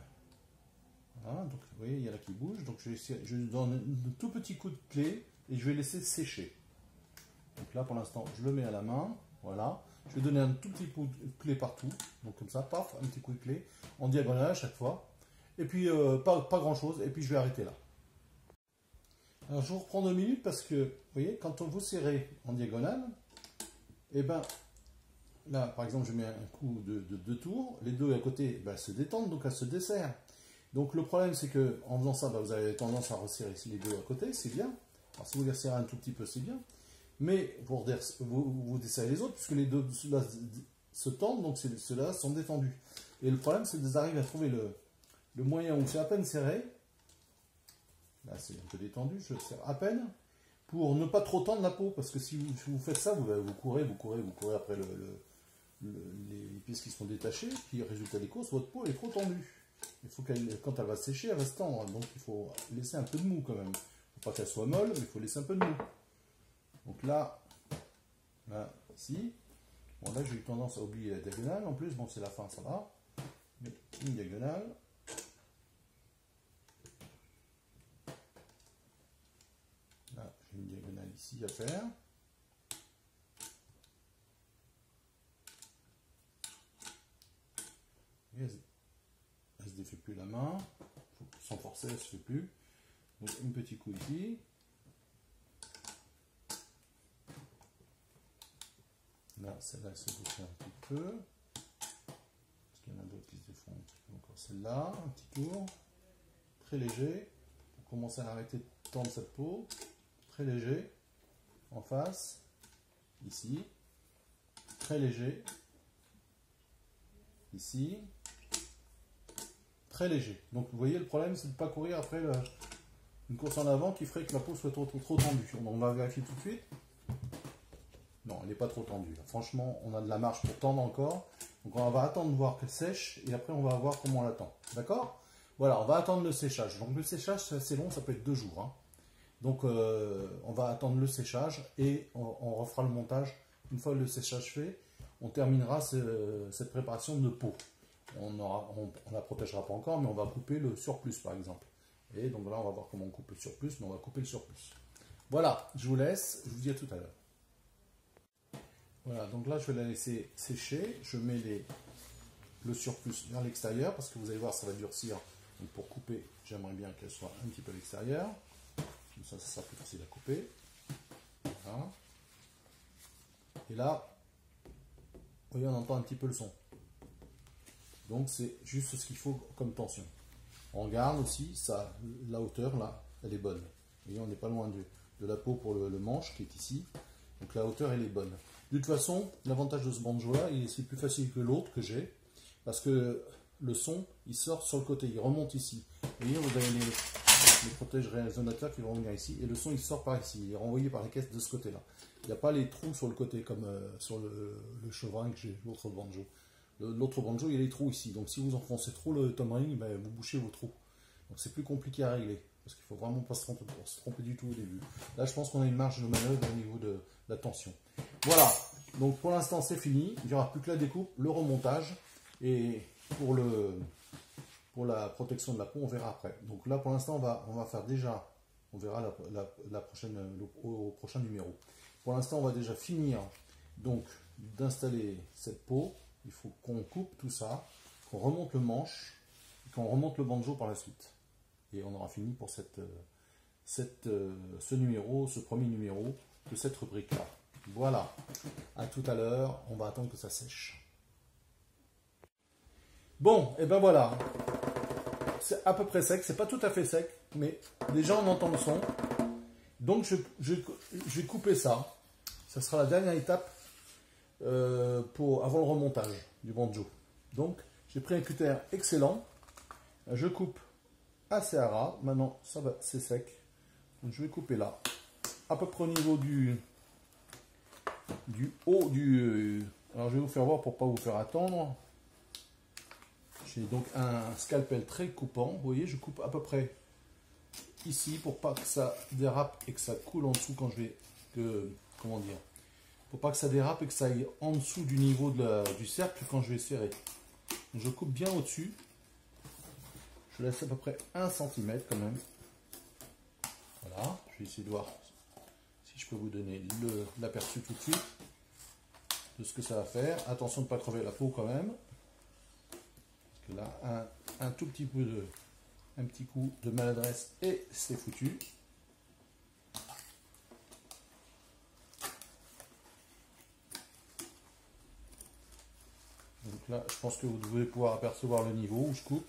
B: voilà, donc vous voyez, il y en a qui bougent. Donc je donne un tout petit coup de clé et je vais laisser sécher. Donc là, pour l'instant, je le mets à la main. Voilà. Je vais donner un tout petit coup de clé partout. Donc comme ça, paf, un petit coup de clé en diagonale à chaque fois. Et puis, pas grand chose, et puis je vais arrêter là. Alors, je vous reprends 2 minutes parce que, vous voyez, quand vous serrez en diagonale, et ben, là, par exemple, je mets un coup de 2 tours, les deux à côté ben, se détendent, donc elles se desserrent. Donc, le problème, c'est que en faisant ça, ben, vous avez tendance à resserrer les deux à côté, c'est bien. Alors, si vous les resserrez un tout petit peu, c'est bien. Mais vous desserrez les autres, puisque les deux ceux-là se tendent, donc ceux-là sont détendus. Et le problème, c'est que vous arrivez à trouver le moyen où c'est à peine serré, là c'est un peu détendu, je serre à peine, pour ne pas trop tendre la peau, parce que si vous faites ça, vous courez après les pièces qui sont détachées, puis résultat des courses, votre peau est trop tendue. Il faut quand elle va sécher, elle va se tendre, donc il faut laisser un peu de mou quand même. Il ne faut pas qu'elle soit molle, mais il faut laisser un peu de mou. Donc là, ici, bon là j'ai eu tendance à oublier la diagonale, en plus, bon c'est la fin, ça va, mais une diagonale. Là, j'ai une diagonale ici à faire. Et elle ne se défait plus la main. Sans forcer, elle ne se fait plus. Donc, un petit coup ici. Là, celle-là, elle se défait un petit peu. Parce qu'il y en a d'autres qui se défont un petit peu encore. Celle-là, un petit tour. Très léger. Pour commencer à arrêter de tendre cette peau. Très léger. En face. Ici. Très léger. Ici. Très léger. Donc vous voyez, le problème, c'est de ne pas courir après une course en avant qui ferait que la peau soit trop tendue. On va vérifier tout de suite. Non, elle n'est pas trop tendue. Franchement, on a de la marge pour tendre encore. Donc on va attendre de voir qu'elle sèche et après on va voir comment on l'attend. D'accord? Voilà, on va attendre le séchage. Donc le séchage, c'est assez long, ça peut être 2 jours. Hein. Donc on va attendre le séchage et on refera le montage. Une fois le séchage fait, on terminera cette préparation de peau. On ne la protégera pas encore, mais on va couper le surplus par exemple. Et donc là, on va voir comment on coupe le surplus, mais on va couper le surplus. Voilà, je vous laisse, je vous dis à tout à l'heure. Voilà, donc là, je vais la laisser sécher. Je mets le surplus vers l'extérieur, parce que vous allez voir, ça va durcir. Donc pour couper, j'aimerais bien qu'elle soit un petit peu à l'extérieur. Comme ça sera plus facile à couper. Voilà. Et là, vous voyez, on entend un petit peu le son. Donc c'est juste ce qu'il faut comme tension. On regarde aussi, ça, la hauteur là, elle est bonne. Vous voyez, on n'est pas loin de la peau pour le manche qui est ici. Donc la hauteur, elle est bonne. De toute façon, l'avantage de ce banjo là, c'est plus facile que l'autre que j'ai. Parce que le son, il sort sur le côté, il remonte ici. Vous voyez, vous avez les protèges résonateurs qui vont venir ici. Et le son, il sort par ici. Il est renvoyé par les caisses de ce côté-là. Il n'y a pas les trous sur le côté comme sur le chevrin que j'ai, l'autre banjo. L'autre banjo, il y a les trous ici. Donc si vous enfoncez trop le tom ring, ben, vous bouchez vos trous. Donc c'est plus compliqué à régler. Parce qu'il ne faut vraiment pas se tromper du tout au début. Là, je pense qu'on a une marge de manœuvre au niveau de la tension. Voilà. Donc pour l'instant, c'est fini. Il n'y aura plus que la découpe, le remontage. Et pour la protection de la peau, on verra après. Donc là, pour l'instant, on va faire déjà, on verra la prochaine, au prochain numéro. Pour l'instant, on va déjà finir donc d'installer cette peau. Il faut qu'on coupe tout ça, qu'on remonte le manche, qu'on remonte le banjo par la suite. Et on aura fini pour ce numéro, ce premier numéro de cette rubrique-là. Voilà. À tout à l'heure. On va attendre que ça sèche. Bon, et ben voilà. C'est à peu près sec. C'est pas tout à fait sec, mais déjà on entend le son. Donc je vais couper ça. Ça sera la dernière étape avant le remontage du banjo. Donc j'ai pris un cutter excellent. Je coupe assez à ras. Maintenant ça va, c'est sec. Donc je vais couper là, à peu près au niveau du haut du. Alors je vais vous faire voir pour pas vous faire attendre. J'ai donc un scalpel très coupant. Vous voyez, je coupe à peu près ici pour pas que ça dérape et que ça coule en dessous quand je vais. Comment dire? Pour pas que ça dérape et que ça aille en dessous du niveau du cercle quand je vais serrer. Donc, je coupe bien au-dessus. Je laisse à peu près 1 cm quand même. Voilà. Je vais essayer de voir si je peux vous donner l'aperçu tout de suite de ce que ça va faire. Attention de ne pas crever la peau quand même. Là, un tout petit peu un petit coup de maladresse et c'est foutu. Donc là, je pense que vous devez pouvoir apercevoir le niveau où je coupe.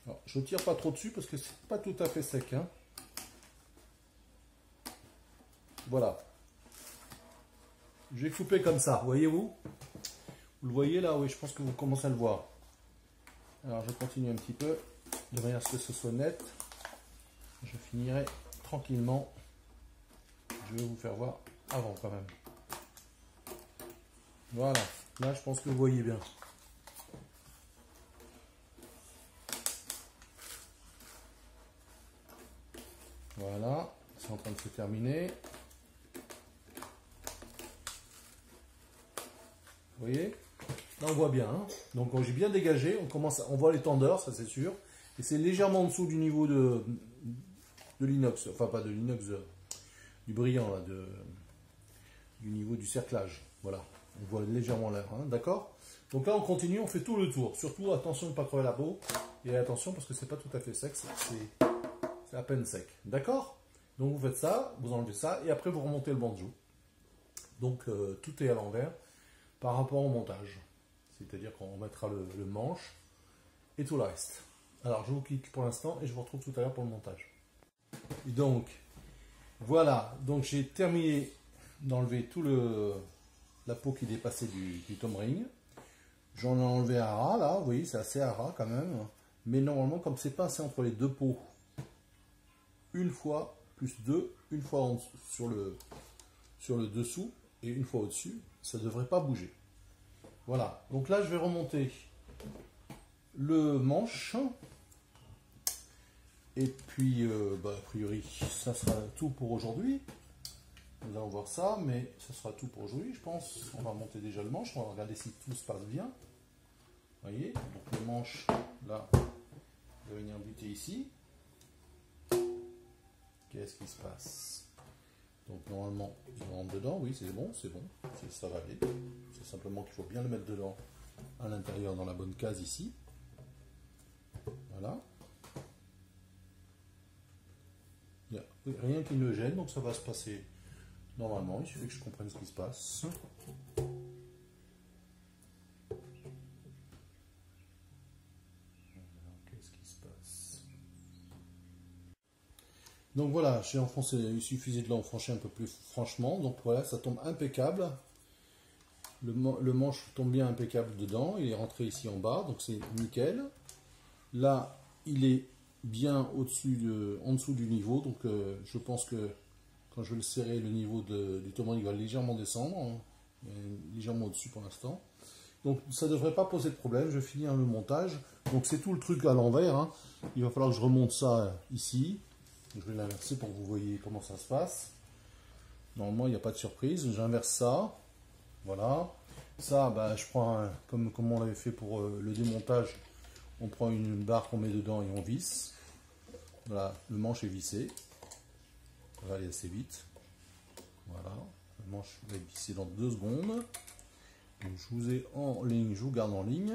B: Alors, je ne tire pas trop dessus parce que c'est pas tout à fait sec, hein. Voilà. Je vais couper comme ça, voyez-vous? Vous le voyez là? Oui, je pense que vous commencez à le voir. Alors je continue un petit peu, de manière à ce que ce soit net. Je finirai tranquillement. Je vais vous faire voir avant quand même. Voilà, là je pense que vous voyez bien. Voilà, c'est en train de se terminer. Vous voyez? Là on voit bien, hein. Donc j'ai bien dégagé, on voit les tendeurs, ça c'est sûr. Et c'est légèrement en dessous du niveau de l'inox, enfin pas de l'inox, du brillant, là, du niveau du cerclage. Voilà, on voit légèrement l'air, hein, d'accord? Donc là on continue, on fait tout le tour. Surtout attention de ne pas crever la peau. Et attention parce que c'est pas tout à fait sec, c'est à peine sec. D'accord? Donc vous faites ça, vous enlevez ça, et après vous remontez le banjo. Donc tout est à l'envers par rapport au montage. C'est-à-dire qu'on mettra le manche et tout le reste. Alors je vous quitte pour l'instant et je vous retrouve tout à l'heure pour le montage. Et donc voilà, donc j'ai terminé d'enlever tout la peau qui dépassait du tom ring. J'en ai enlevé un ras là, vous voyez, c'est assez à ras quand même. Mais normalement, comme c'est passé entre les deux peaux, une fois plus deux, une fois sur le dessous et une fois au-dessus, ça ne devrait pas bouger. Voilà, donc là je vais remonter le manche. Et puis, a priori, ça sera tout pour aujourd'hui. Nous allons voir ça, mais ça sera tout pour aujourd'hui, je pense. On va remonter déjà le manche, on va regarder si tout se passe bien. Vous voyez, donc le manche, là, va venir buter ici. Qu'est-ce qui se passe? Donc normalement, il rentre dedans, oui, c'est bon, ça va aller. C'est simplement qu'il faut bien le mettre dedans, à l'intérieur, dans la bonne case ici. Voilà. Il n'y a rien qui me gêne, donc ça va se passer normalement. Il suffit que je comprenne ce qui se passe. Donc voilà, j'ai enfoncé, il suffisait de l'enfoncer un peu plus franchement. Donc voilà, ça tombe impeccable. Le manche tombe bien impeccable dedans. Il est rentré ici en bas, donc c'est nickel. Là, il est bien en dessous du niveau. Donc je pense que quand je vais le serrer, le niveau du tomate va légèrement descendre. Hein, légèrement au-dessus pour l'instant. Donc ça ne devrait pas poser de problème. Je vais finir le montage. Donc c'est tout le truc à l'envers. Hein. Il va falloir que je remonte ça ici. Je vais l'inverser pour que vous voyez comment ça se passe. Normalement, il n'y a pas de surprise. J'inverse ça. Voilà. Ça, bah, je prends, comme on l'avait fait pour le démontage, on prend une barre qu'on met dedans et on visse. Voilà, le manche est vissé. Ça va aller assez vite. Voilà, le manche va être vissé dans 2 secondes. Donc, je vous ai en ligne, je vous garde en ligne.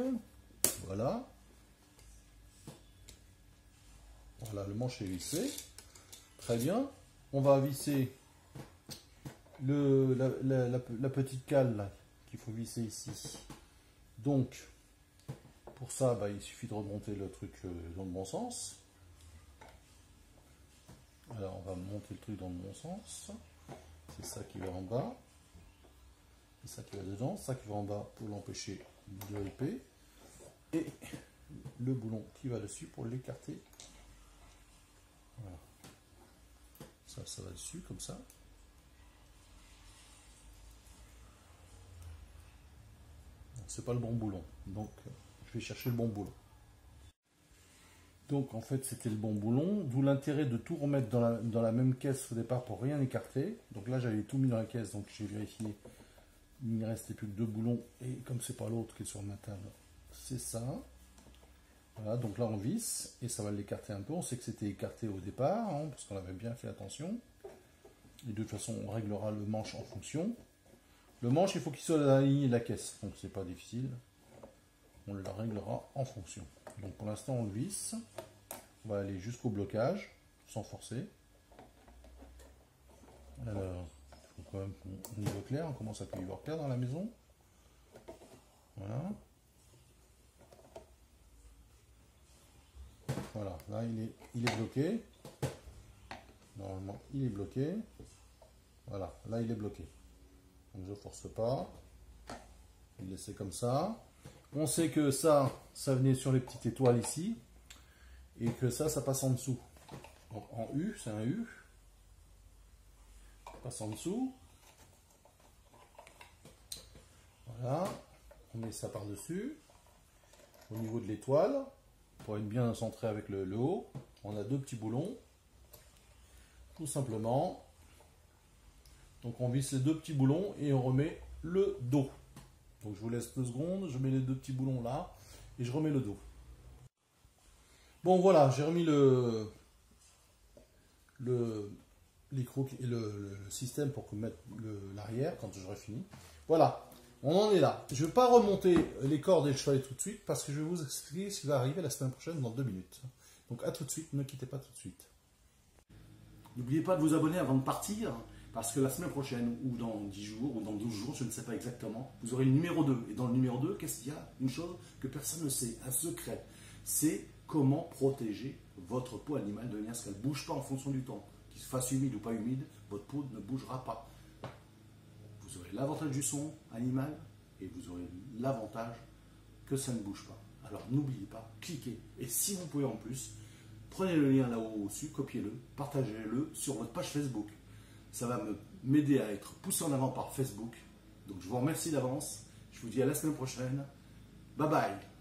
B: Voilà. Voilà, le manche est vissé. Très bien. On va visser la petite cale qu'il faut visser ici. Donc, pour ça, bah, il suffit de remonter le truc dans le bon sens. Alors, on va monter le truc dans le bon sens. C'est ça qui va en bas. C'est ça qui va dedans. Ça qui va en bas pour l'empêcher de ripper. Et le boulon qui va dessus pour l'écarter. Voilà. Ça va dessus comme ça. C'est pas le bon boulon, donc je vais chercher le bon boulon. Donc en fait c'était le bon boulon, d'où l'intérêt de tout remettre dans la même caisse au départ pour rien écarter. Donc là j'avais tout mis dans la caisse, donc j'ai vérifié, il ne restait plus que 2 boulons, et comme c'est pas l'autre qui est sur ma table, c'est ça. Voilà, donc là on visse, et ça va l'écarter un peu, on sait que c'était écarté au départ, hein, parce qu'on avait bien fait attention. Et de toute façon on réglera le manche en fonction. Le manche, il faut qu'il soit à la ligne de la caisse, donc c'est pas difficile. On le réglera en fonction. Donc pour l'instant, on le visse. On va aller jusqu'au blocage, sans forcer. Alors, il faut quand même qu'on y voit clair. On commence à plus y voir clair dans la maison. Voilà. Voilà, là il est bloqué. Normalement, il est bloqué. Voilà, là il est bloqué. Donc je ne force pas, je vais le laisser comme ça. On sait que ça venait sur les petites étoiles ici, et que ça passe en dessous. Donc en U, c'est un U. Ça passe en dessous. Voilà, on met ça par-dessus. Au niveau de l'étoile, pour être bien centré avec le haut, on a 2 petits boulons. Tout simplement. Donc on visse les 2 petits boulons et on remet le dos. Donc je vous laisse 2 secondes, je mets les 2 petits boulons là et je remets le dos. Bon voilà, j'ai remis les crocs et le système pour mettre l'arrière quand j'aurai fini. Voilà, on en est là. Je ne vais pas remonter les cordes et le chevalet tout de suite parce que je vais vous expliquer ce qui va arriver la semaine prochaine dans 2 minutes. Donc à tout de suite, ne quittez pas tout de suite.
A: N'oubliez pas de vous abonner avant de partir. Parce que la semaine prochaine, ou dans 10 jours, ou dans 12 jours, je ne sais pas exactement, vous aurez le numéro 2. Et dans le numéro 2, qu'est-ce qu'il y a? Une chose que personne ne sait, un secret. C'est comment protéger votre peau animale de manière à ce qu'elle ne bouge pas en fonction du temps. Qu'il se fasse humide ou pas humide, votre peau ne bougera pas. Vous aurez l'avantage du son animal et vous aurez l'avantage que ça ne bouge pas. Alors n'oubliez pas, cliquez. Et si vous pouvez en plus, prenez le lien là-haut au-dessus, copiez-le, partagez-le sur votre page Facebook. Ça va m'aider à être poussé en avant par Facebook. Donc je vous remercie d'avance. Je vous dis à la semaine prochaine. Bye bye.